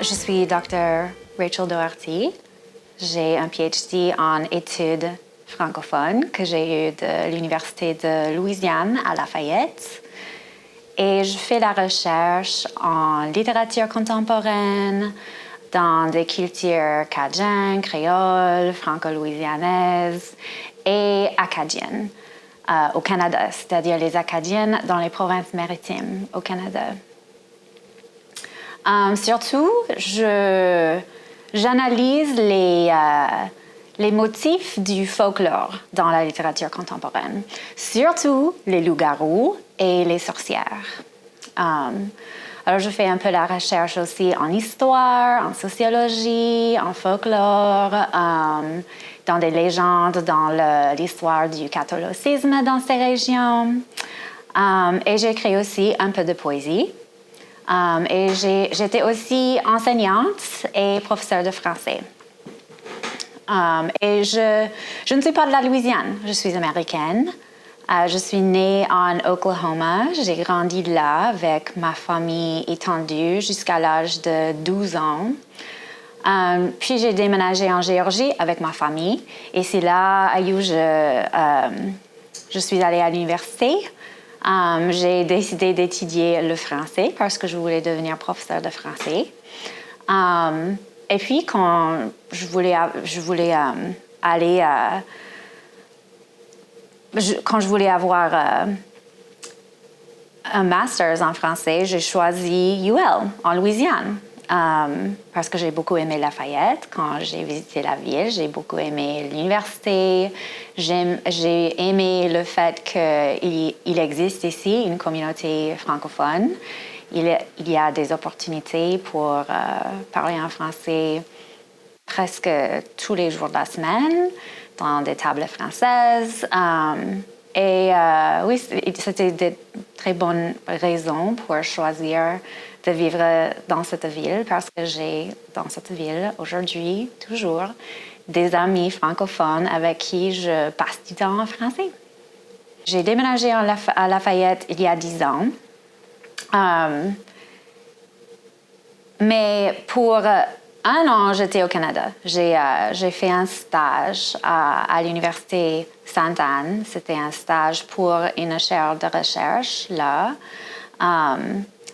Je suis Dr. Rachel Doherty. J'ai un PhD en études francophones que j'ai eu de l'Université de Louisiane à Lafayette. Et je fais la recherche en littérature contemporaine, dans des cultures cajun, créoles, franco-louisianaises et acadiennes au Canada, c'est-à-dire les Acadiennes dans les provinces maritimes au Canada. Surtout, j'analyse les motifs du folklore dans la littérature contemporaine, surtout les loups-garous et les sorcières. Alors, je fais un peu la recherche aussi en histoire, en sociologie, en folklore, dans des légendes, dans l'histoire du catholicisme dans ces régions. Et j'écris aussi un peu de poésie. Et j'étais aussi enseignante et professeure de français. Et je ne suis pas de la Louisiane, je suis américaine. Je suis née en Oklahoma. J'ai grandi là avec ma famille étendue jusqu'à l'âge de 12 ans. Puis j'ai déménagé en Géorgie avec ma famille. Et c'est là où je suis allée à l'université. J'ai décidé d'étudier le français parce que je voulais devenir professeure de français. Et puis, quand je voulais avoir un master's en français, j'ai choisi UL en Louisiane. Parce que j'ai beaucoup aimé Lafayette quand j'ai visité la ville. J'ai beaucoup aimé l'université. J'ai aimé le fait qu'il existe ici une communauté francophone. Il y a des opportunités pour parler en français presque tous les jours de la semaine dans des tables françaises. Oui, c'était des très bonnes raisons pour choisir de vivre dans cette ville parce que j'ai dans cette ville aujourd'hui toujours des amis francophones avec qui je passe du temps en français. J'ai déménagé à Lafayette il y a 10 ans. Mais pour un an, j'étais au Canada. J'ai fait un stage à l'Université Sainte-Anne. C'était un stage pour une chaire de recherche, là.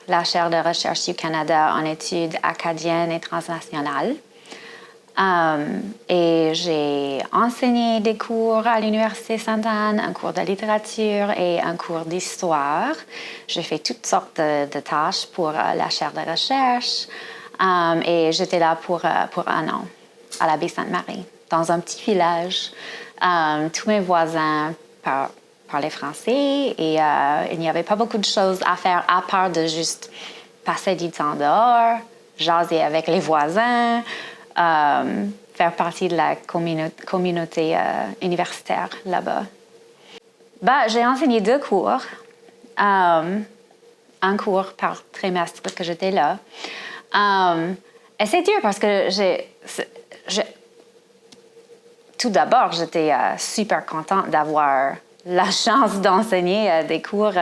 La chaire de recherche du Canada en études acadiennes et transnationales. Et j'ai enseigné des cours à l'Université Sainte-Anne, un cours de littérature et un cours d'histoire. J'ai fait toutes sortes de tâches pour la chaire de recherche. Et j'étais là pour un an, à la baie Sainte-Marie, dans un petit village. Tous mes voisins parlaient français et il n'y avait pas beaucoup de choses à faire à part de juste passer du temps dehors, jaser avec les voisins, faire partie de la communauté universitaire là-bas. J'ai enseigné 2 cours, un cours par trimestre que j'étais là. Et c'est dur parce que tout d'abord, j'étais super contente d'avoir la chance d'enseigner des cours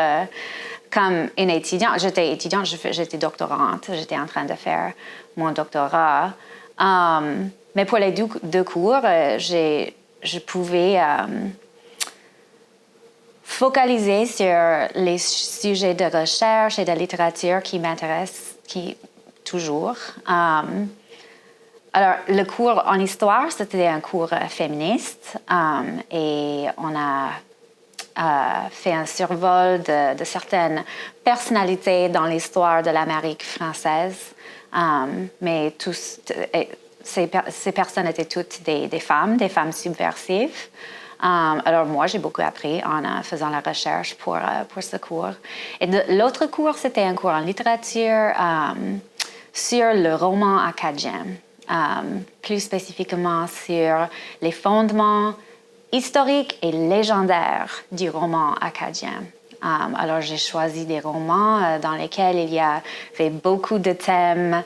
comme une étudiante. J'étais étudiante, j'étais doctorante, j'étais en train de faire mon doctorat. Mais pour les 2 cours, je pouvais focaliser sur les sujets de recherche et de littérature qui m'intéressent toujours. Alors, le cours en histoire, c'était un cours féministe et on a fait un survol de certaines personnalités dans l'histoire de l'Amérique française. Mais ces personnes étaient toutes des femmes subversives. Alors moi, j'ai beaucoup appris en faisant la recherche pour ce cours. Et l'autre cours, c'était un cours en littérature sur le roman acadien. plus spécifiquement sur les fondements historiques et légendaires du roman acadien. Alors, j'ai choisi des romans dans lesquels il y avait beaucoup de thèmes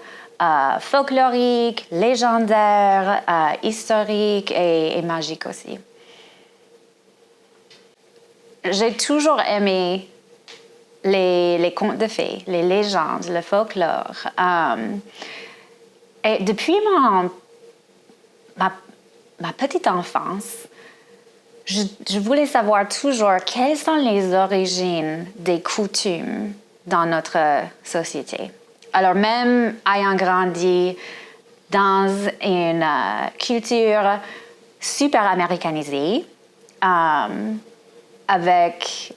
folkloriques, légendaires, historiques et magiques aussi. J'ai toujours aimé les contes de fées, les légendes, le folklore. Et depuis ma petite enfance, je voulais savoir toujours quelles sont les origines des coutumes dans notre société. Alors même ayant grandi dans une culture super américanisée, avec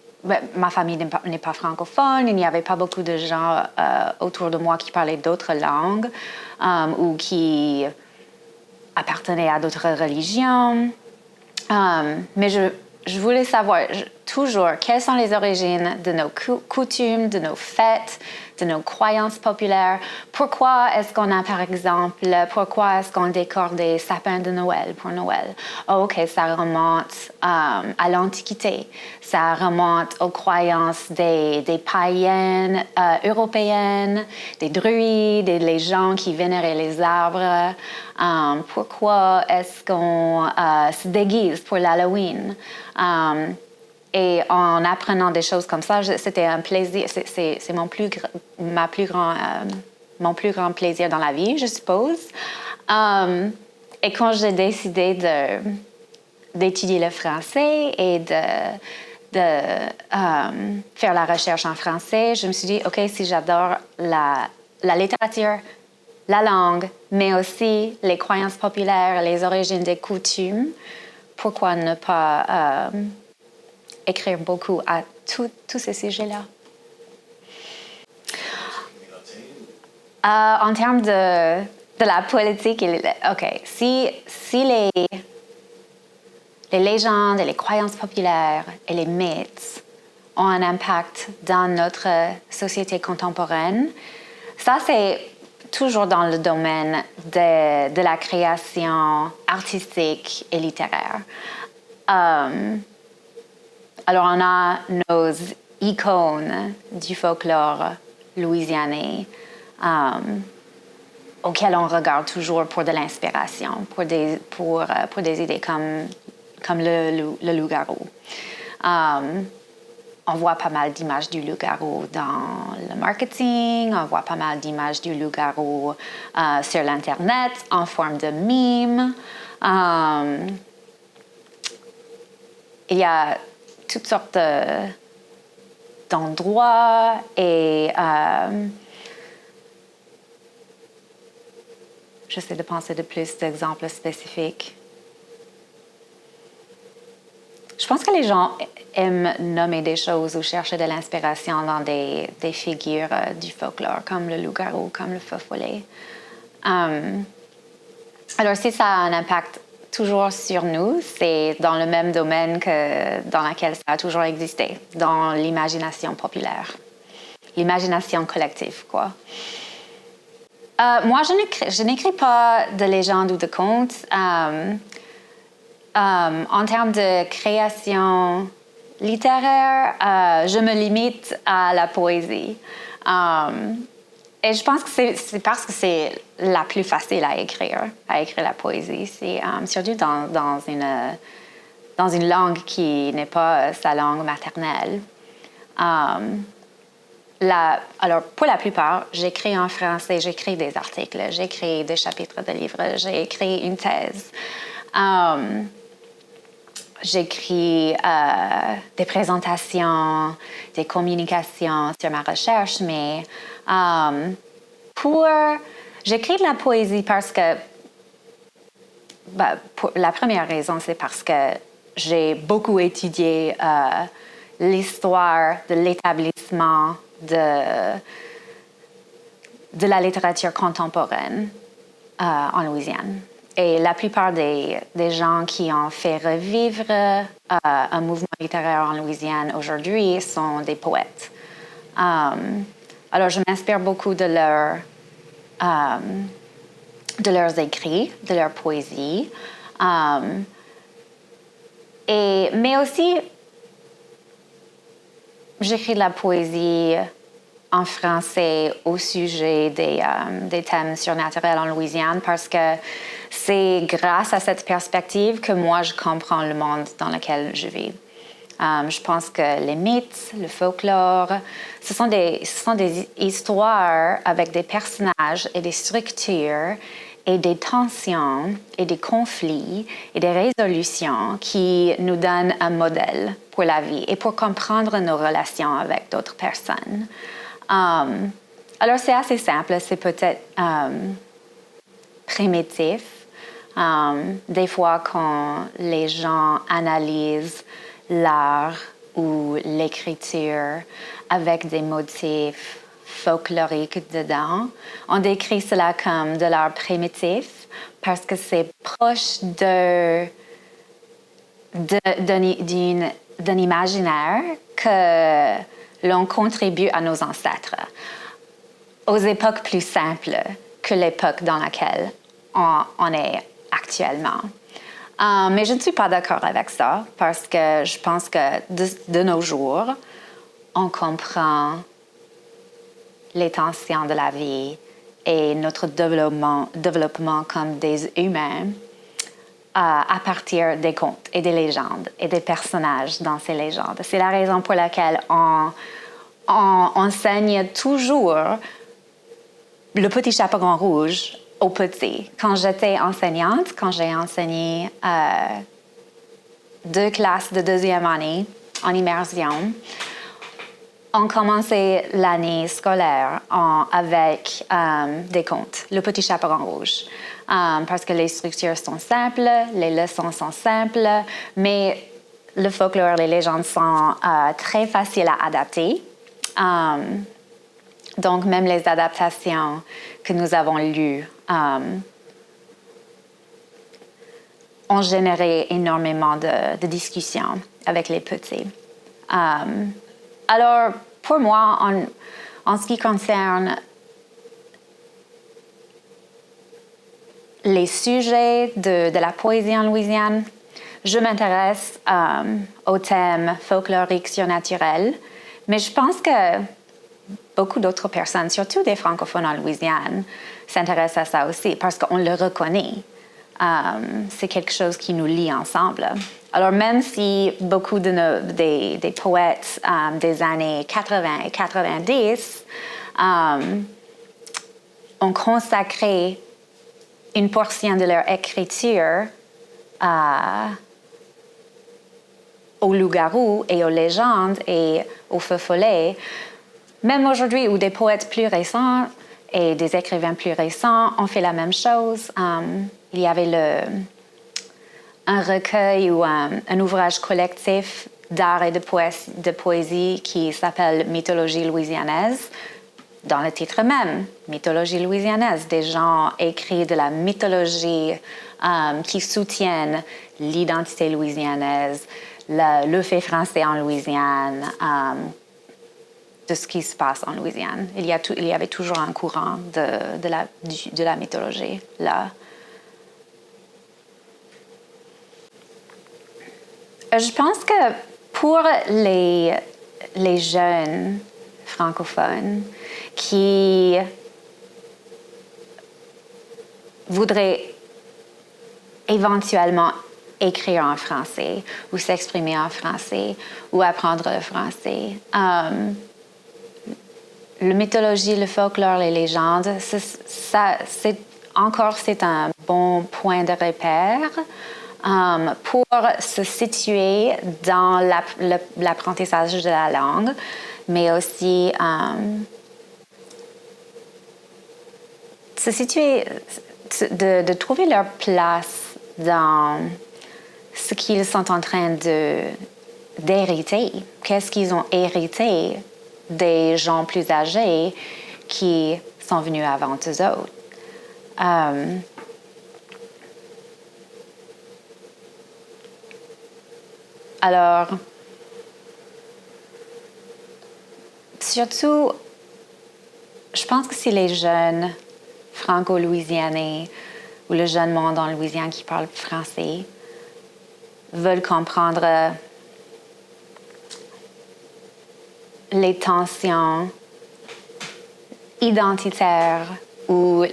ma famille n'est pas francophone, il n'y avait pas beaucoup de gens autour de moi qui parlaient d'autres langues ou qui appartenaient à d'autres religions. Mais je voulais savoir toujours quelles sont les origines de nos coutumes, de nos fêtes, de nos croyances populaires. Pourquoi est-ce qu'on a, par exemple, pourquoi est-ce qu'on décore des sapins de Noël pour Noël? Oh, OK, ça remonte à l'Antiquité. Ça remonte aux croyances des païennes européennes, des druides et les gens qui vénéraient les arbres. Pourquoi est-ce qu'on se déguise pour l'Halloween? Et en apprenant des choses comme ça, c'était un plaisir. C'est mon plus grand plaisir dans la vie, je suppose. Et quand j'ai décidé d'étudier le français et de faire la recherche en français, je me suis dit, OK, si j'adore la littérature, la langue, mais aussi les croyances populaires, les origines des coutumes, pourquoi ne pas écrire beaucoup à tous ces sujets-là? En termes de la politique, OK, si les légendes et les croyances populaires et les mythes ont un impact dans notre société contemporaine, ça c'est toujours dans le domaine de la création artistique et littéraire. Alors, on a nos icônes du folklore louisianais auxquelles on regarde toujours pour de l'inspiration, pour des idées comme le loup-garou. On voit pas mal d'images du loup-garou dans le marketing, on voit pas mal d'images du loup-garou sur l'Internet en forme de meme. Il y a toutes sortes d'endroits et j'essaie de penser de plus d'exemples spécifiques. Je pense que les gens aiment nommer des choses ou chercher de l'inspiration dans des figures du folklore, comme le loup-garou, comme le feu follet. Alors, si ça a un impact toujours sur nous, c'est dans le même domaine que dans lequel ça a toujours existé, dans l'imagination populaire, l'imagination collective, quoi. Moi, je n'écris pas de légendes ou de contes. En termes de création littéraire, je me limite à la poésie. Et je pense que c'est parce que c'est la plus facile à écrire la poésie. C'est surtout dans une langue qui n'est pas sa langue maternelle. Alors, pour la plupart, j'écris en français, j'écris des articles, j'écris des chapitres de livres, j'ai écrit une thèse. J'écris des présentations, des communications sur ma recherche, mais j'écris de la poésie parce que, la première raison, c'est parce que j'ai beaucoup étudié l'histoire de l'établissement de la littérature contemporaine en Louisiane. Et la plupart des gens qui ont fait revivre un mouvement littéraire en Louisiane aujourd'hui sont des poètes. Alors, je m'inspire beaucoup de de leurs écrits, de leur poésie. Mais aussi, j'écris de la poésie en français au sujet des thèmes surnaturels en Louisiane parce que c'est grâce à cette perspective que moi, je comprends le monde dans lequel je vis. Je pense que les mythes, le folklore, ce sont des histoires avec des personnages et des structures et des tensions et des conflits et des résolutions qui nous donnent un modèle pour la vie et pour comprendre nos relations avec d'autres personnes. Alors c'est assez simple, c'est peut-être primitif. Des fois, quand les gens analysent l'art ou l'écriture avec des motifs folkloriques dedans, on décrit cela comme de l'art primitif parce que c'est proche d'un imaginaire que l'on contribue à nos ancêtres aux époques plus simples que l'époque dans laquelle on est actuellement. Mais je ne suis pas d'accord avec ça parce que je pense que de nos jours, on comprend les tensions de la vie et notre développement comme des humains à partir des contes et des légendes et des personnages dans ces légendes. C'est la raison pour laquelle on enseigne toujours le petit chaperon rouge aux petits. Quand j'étais enseignante, quand j'ai enseigné 2 classes de 2e année en immersion, on commençait l'année scolaire avec des contes, le petit chaperon rouge, parce que les structures sont simples, les leçons sont simples, mais le folklore, les légendes sont très faciles à adapter. Donc, même les adaptations que nous avons lues ont généré énormément de discussions avec les petits. Alors, pour moi, en ce qui concerne les sujets de la poésie en Louisiane, je m'intéresse aux thèmes folkloriques surnaturels, mais je pense que beaucoup d'autres personnes, surtout des francophones en Louisiane, s'intéressent à ça aussi parce qu'on le reconnaît. C'est quelque chose qui nous lie ensemble. Alors même si beaucoup des poètes des années 80 et 90 ont consacré une portion de leur écriture aux loups-garous et aux légendes et aux feux follets, même aujourd'hui où des poètes plus récents et des écrivains plus récents ont fait la même chose, il y avait un recueil ou un ouvrage collectif d'art et de poésie qui s'appelle Mythologie louisianaise. Dans le titre même, Mythologie louisianaise, des gens écrits de la mythologie qui soutiennent l'identité louisianaise, le fait français en Louisiane, de ce qui se passe en Louisiane. Il y avait toujours un courant de la mythologie là. Je pense que pour les jeunes francophones qui voudraient éventuellement écrire en français ou s'exprimer en français ou apprendre le français, la mythologie, le folklore, les légendes, c'est un bon point de repère pour se situer dans l'apprentissage de la langue, mais aussi se situer, de trouver leur place dans ce qu'ils sont en train d'hériter. Qu'est-ce qu'ils ont hérité des gens plus âgés qui sont venus avant eux autres. Alors, surtout, je pense que si les jeunes franco-louisianais ou le jeune monde en Louisiane qui parle français veulent comprendre les tensions identitaires ou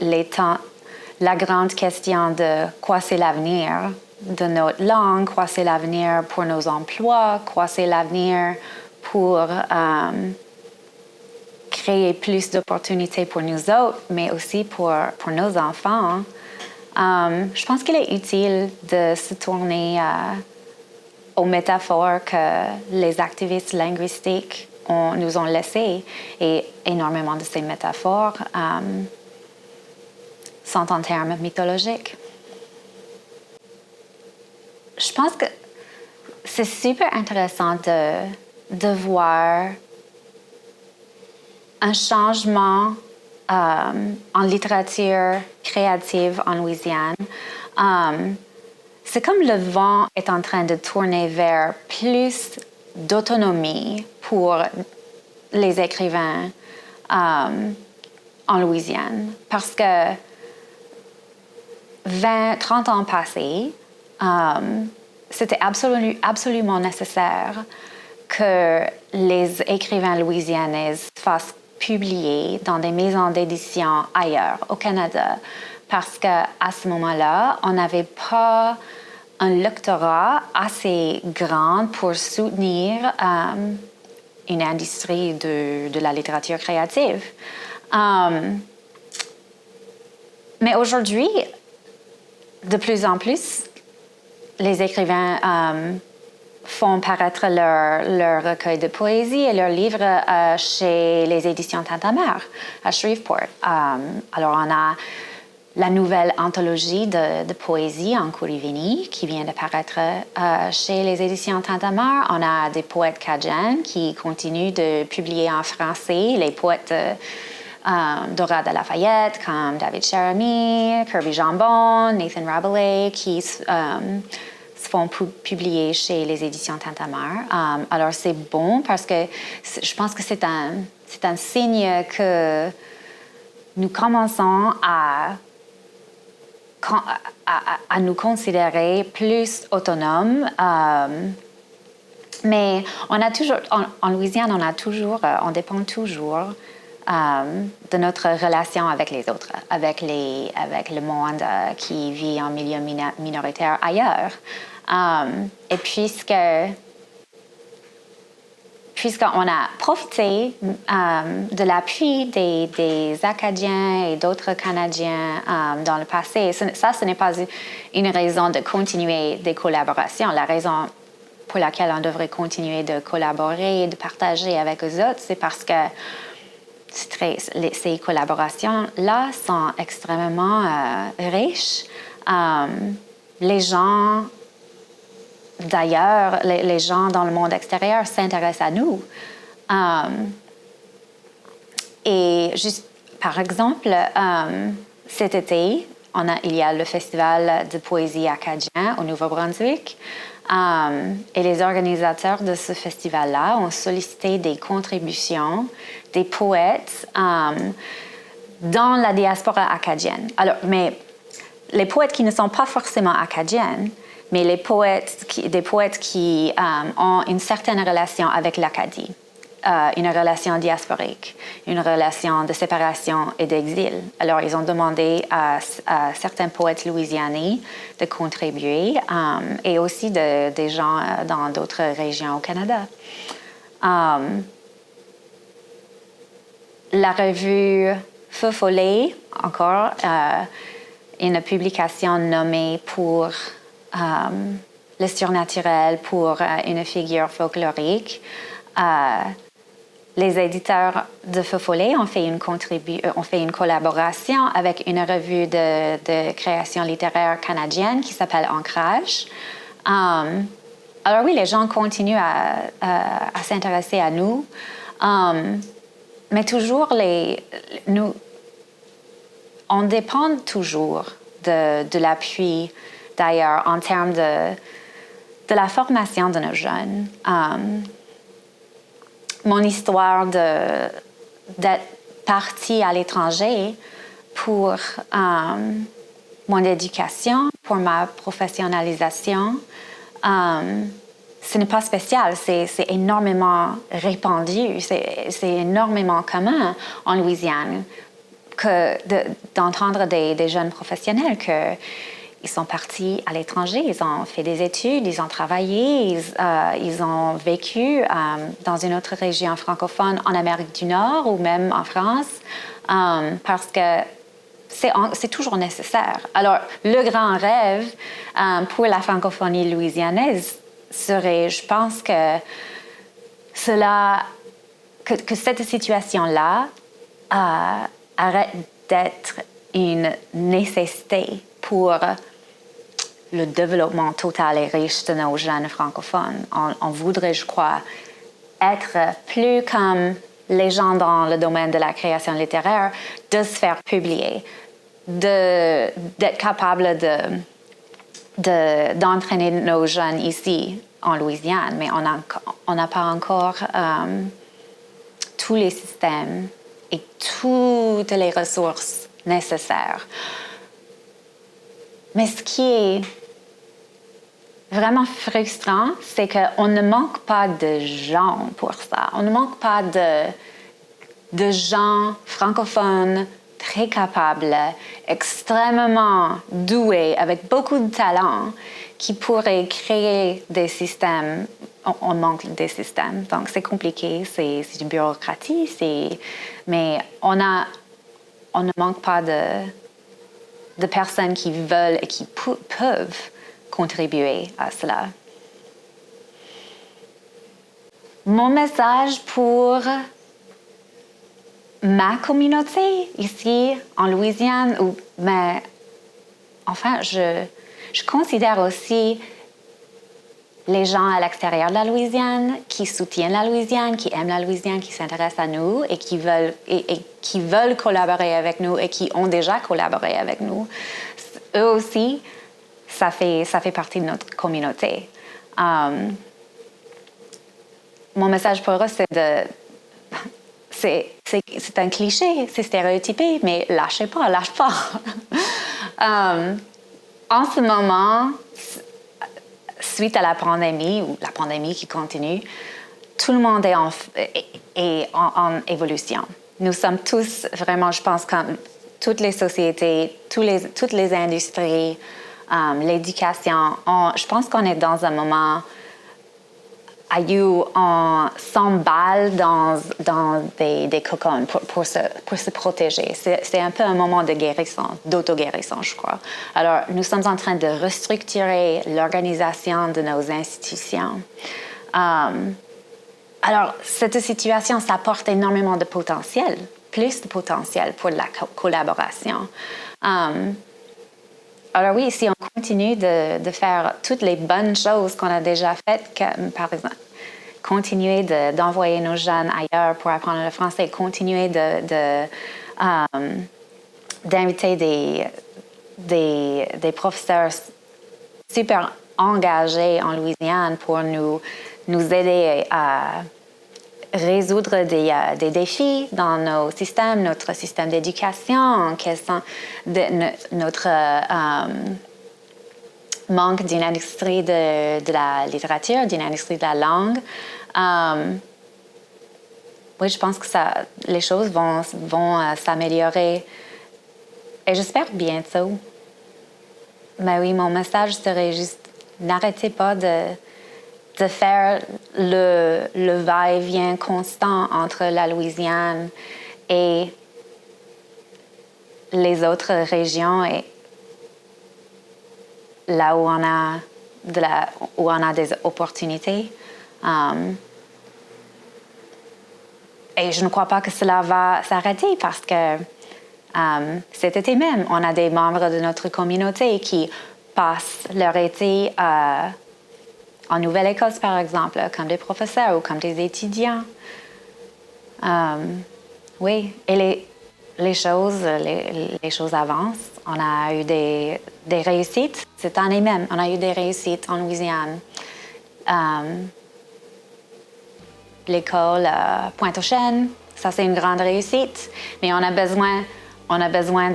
la grande question de quoi c'est l'avenir de notre langue, quoi c'est l'avenir pour nos emplois, quoi c'est l'avenir pour créer plus d'opportunités pour nous autres, mais aussi pour nos enfants. Je pense qu'il est utile de se tourner aux métaphores que les activistes linguistiques nous ont laissées. Et énormément de ces métaphores sont en termes mythologiques. Je pense que c'est super intéressant de voir un changement en littérature créative en Louisiane. C'est comme le vent est en train de tourner vers plus d'autonomie pour les écrivains en Louisiane. Parce que 20-30 ans passés, c'était absolument nécessaire que les écrivains louisianais fassent publier dans des maisons d'édition ailleurs, au Canada, parce qu'à ce moment-là, on n'avait pas un lectorat assez grand pour soutenir une industrie de la littérature créative. Mais aujourd'hui, de plus en plus, les écrivains font paraître leur recueil de poésie et leurs livres chez les éditions Tintamarre à Shreveport. Alors, on a la nouvelle anthologie de poésie en Kourivini qui vient de paraître chez les éditions Tintamarre. On a des poètes cajuns qui continuent de publier en français, les poètes Dora de Lafayette comme David Cherami, Kirby Jambon, Nathan Rabelais qui se font publier chez les éditions Tintamarre. Alors c'est bon parce que je pense que c'est un signe que nous commençons à nous considérer plus autonomes. Mais on a toujours, en Louisiane, on dépend toujours de notre relation avec les autres, avec le monde qui vit en milieu minoritaire ailleurs. Et puisqu'on a profité de l'appui des Acadiens et d'autres Canadiens dans le passé, ce n'est pas une raison de continuer des collaborations. La raison pour laquelle on devrait continuer de collaborer et de partager avec eux autres, c'est parce que ces collaborations-là sont extrêmement riches. Les gens d'ailleurs, les gens dans le monde extérieur s'intéressent à nous. Et juste, par exemple, cet été, il y a le festival de poésie acadien au Nouveau-Brunswick. Et les organisateurs de ce festival-là ont sollicité des contributions des poètes dans la diaspora acadienne. Alors, mais les poètes qui ne sont pas forcément acadiennes, mais des poètes qui ont une certaine relation avec l'Acadie, une relation diasporique, une relation de séparation et d'exil. Alors, ils ont demandé à certains poètes louisianais de contribuer et aussi des gens dans d'autres régions au Canada. La revue Feu Follet, encore, une publication nommée pour le surnaturel, pour une figure folklorique. Les éditeurs de Feu Follet ont fait une collaboration avec une revue de création littéraire canadienne qui s'appelle Ancrage. Alors oui, les gens continuent à s'intéresser à nous, mais toujours on dépend toujours de l'appui d'ailleurs en termes de la formation de nos jeunes. Mon histoire d'être partie à l'étranger pour mon éducation, pour ma professionnalisation. Ce n'est pas spécial, c'est énormément répandu, c'est énormément commun en Louisiane d'entendre des jeunes professionnels qu'ils sont partis à l'étranger, ils ont fait des études, ils ont travaillé, ils ont vécu dans une autre région francophone en Amérique du Nord ou même en France, parce que c'est toujours nécessaire. Alors, le grand rêve pour la francophonie louisianaise serait, je pense que cette situation-là arrête d'être une nécessité pour le développement total et riche de nos jeunes francophones. On voudrait, je crois, être plus comme les gens dans le domaine de la création littéraire, de se faire publier, d'être capable d'entraîner nos jeunes ici en Louisiane, mais on n'a pas encore tous les systèmes et toutes les ressources nécessaires. Mais ce qui est vraiment frustrant, c'est qu'on ne manque pas de gens pour ça. On ne manque pas de gens francophones très capables, extrêmement doués, avec beaucoup de talent, qui pourraient créer des systèmes. On manque des systèmes, donc c'est compliqué, c'est du bureaucratie, mais on ne manque pas de personnes qui veulent et qui peuvent contribuer à cela. Mon message pour ma communauté ici en Louisiane, mais enfin, je considère aussi les gens à l'extérieur de la Louisiane qui soutiennent la Louisiane, qui aiment la Louisiane, qui s'intéressent à nous et qui veulent collaborer avec nous et qui ont déjà collaboré avec nous. Eux aussi, ça fait partie de notre communauté. Mon message pour eux, c'est un cliché, c'est stéréotypé, mais lâche pas. En ce moment, suite à la pandémie, ou la pandémie qui continue, tout le monde est en évolution. Nous sommes tous vraiment, je pense, comme toutes les sociétés, toutes les industries, l'éducation. Je pense qu'on est dans un moment où on s'emballe dans des cocons pour se protéger. C'est un peu un moment de guérison, d'auto-guérison, je crois. Alors, nous sommes en train de restructurer l'organisation de nos institutions. Alors, cette situation, ça apporte énormément de potentiel, plus de potentiel pour la collaboration. Alors oui, si on continue de faire toutes les bonnes choses qu'on a déjà faites, par exemple, continuer d'envoyer nos jeunes ailleurs pour apprendre le français, continuer d'inviter des professeurs super engagés en Louisiane pour nous aider à résoudre des défis dans nos systèmes, notre système d'éducation, quels sont notre manque d'une industrie de la littérature, d'une industrie de la langue. Oui, je pense que les choses vont s'améliorer et j'espère bientôt. Mais oui, mon message serait juste n'arrêtez pas de faire le va-et-vient constant entre la Louisiane et les autres régions et là où on a des opportunités. Et je ne crois pas que cela va s'arrêter parce que cet été même, on a des membres de notre communauté qui passent leur été en Nouvelle-Écosse, par exemple, comme des professeurs ou comme des étudiants. Oui, et les choses avancent. On a eu des réussites. Cette année même, on a eu des réussites en Louisiane. L'école Pointe-aux-Chênes, ça c'est une grande réussite, mais on On a besoin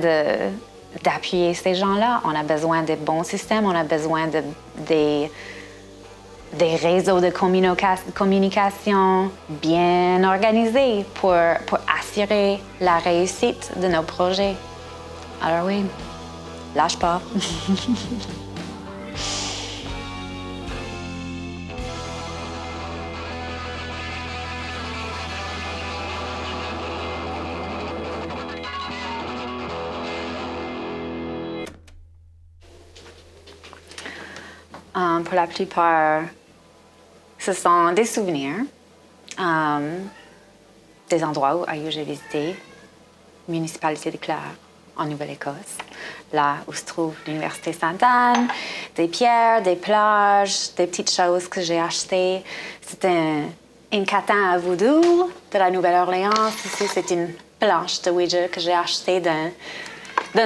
d'appuyer ces gens-là. On a besoin de bons systèmes. On a besoin des réseaux de communication bien organisés pour assurer la réussite de nos projets. Alors oui, lâche pas. Pour la plupart, ce sont des souvenirs, des endroits où j'ai visité, municipalité de Clare, en Nouvelle-Écosse, là où se trouve l'Université Sainte-Anne, des pierres, des plages, des petites choses que j'ai achetées. C'était une catin à voodoo de la Nouvelle-Orléans. Ici, c'est une planche de Ouija que j'ai achetée d'un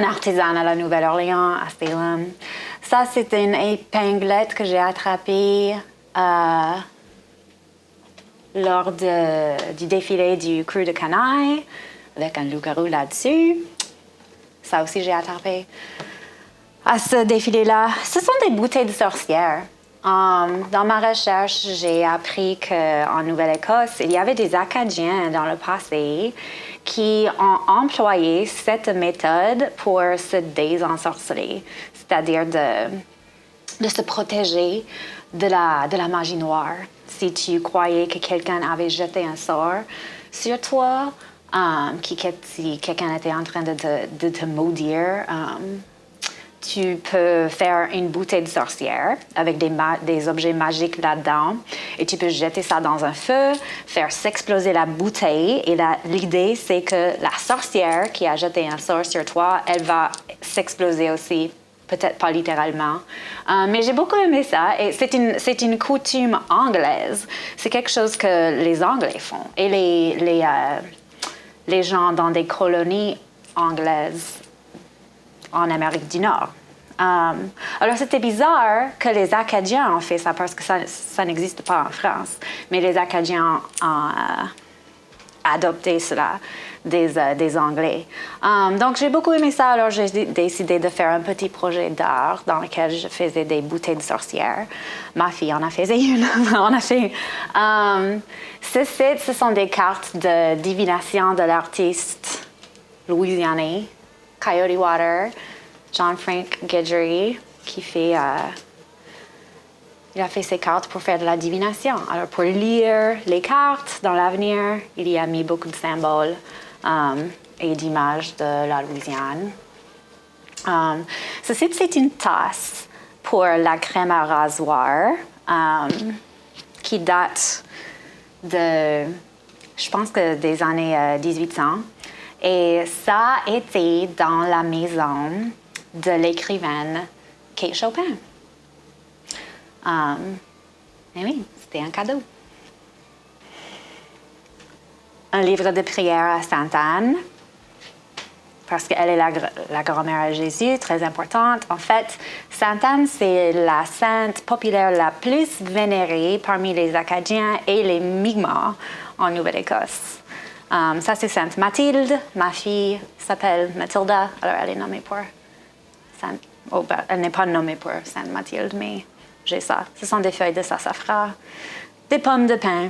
artisan à la Nouvelle-Orléans, à Salem. Ça, c'était une épinglette que j'ai attrapée lors du défilé du Cru de Canaille, avec un loup-garou là-dessus. Ça aussi, j'ai attrapé. À ce défilé-là, ce sont des bouteilles de sorcières. Dans ma recherche, j'ai appris qu'en Nouvelle-Écosse, il y avait des Acadiens dans le passé qui ont employé cette méthode pour se désensorceler, c'est-à-dire de se protéger de la magie noire. Si tu croyais que quelqu'un avait jeté un sort sur toi, si quelqu'un était en train de te maudire, tu peux faire une bouteille de sorcière avec des objets magiques là-dedans et tu peux jeter ça dans un feu, faire s'exploser la bouteille et l'idée c'est que la sorcière qui a jeté un sort sur toi, elle va s'exploser aussi, peut-être pas littéralement. Mais j'ai beaucoup aimé ça et c'est une coutume anglaise. C'est quelque chose que les Anglais font et les gens dans des colonies anglaises en Amérique du Nord. Alors, c'était bizarre que les Acadiens ont fait ça parce que ça n'existe pas en France. Mais les Acadiens ont adopté cela des Anglais. Donc, j'ai beaucoup aimé ça. Alors, j'ai décidé de faire un petit projet d'art dans lequel je faisais des bouteilles de sorcières. Ma fille en a fait une. Ce sont des cartes de divination de l'artiste louisianais, Coyote Water, John Frank Guidry, il a fait ses cartes pour faire de la divination. Alors, pour lire les cartes dans l'avenir, il y a mis beaucoup de symboles et d'images de la Louisiane. Ceci, c'est une tasse pour la crème à rasoir qui date je pense que des années 1800. Et ça était dans la maison de l'écrivaine Kate Chopin. Et oui, c'était un cadeau. Un livre de prière à Sainte-Anne, parce qu'elle est la grand-mère à Jésus, très importante. En fait, Sainte-Anne, c'est la sainte populaire la plus vénérée parmi les Acadiens et les Mi'kmaq en Nouvelle-Écosse. Ça, c'est Sainte Mathilde. Ma fille s'appelle Mathilda. Alors, elle est nommée pour elle n'est pas nommée pour Sainte Mathilde, mais j'ai ça. Ce sont des feuilles de sassafras, des pommes de pin,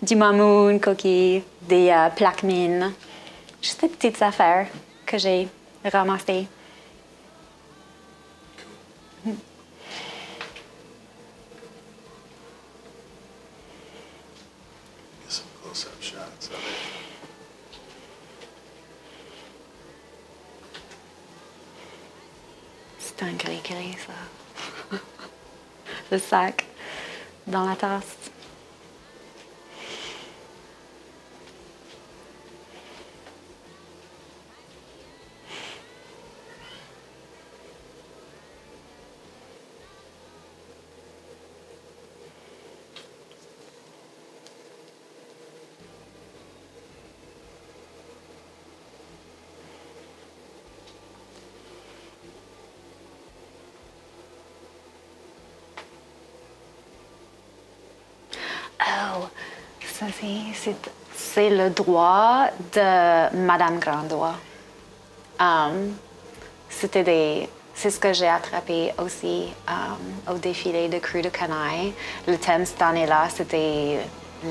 du mamoun, coquille, des plaquemines. Juste des petites affaires que j'ai ramassées. Some close-up shots of it. C'est un gris-gris, ça. Le sac dans la tasse. Oh, ça c'est le droit de Madame Grandois. C'est ce que j'ai attrapé aussi au défilé de cru de canaille. Le thème cette année-là, c'était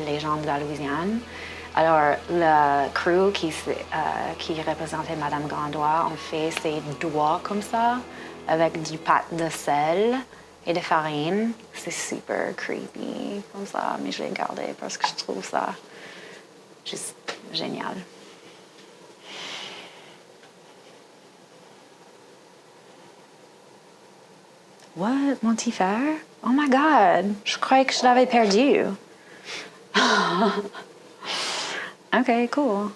les gens de la Louisiane. Alors, le crew qui représentait Madame Grandois, on fait ses doigts comme ça, avec du pâte de sel et de farine. C'est super creepy comme ça, mais je l'ai gardé parce que je trouve ça juste génial. What? Mon petit frère? Oh my God! Je croyais que je l'avais perdu. OK, cool.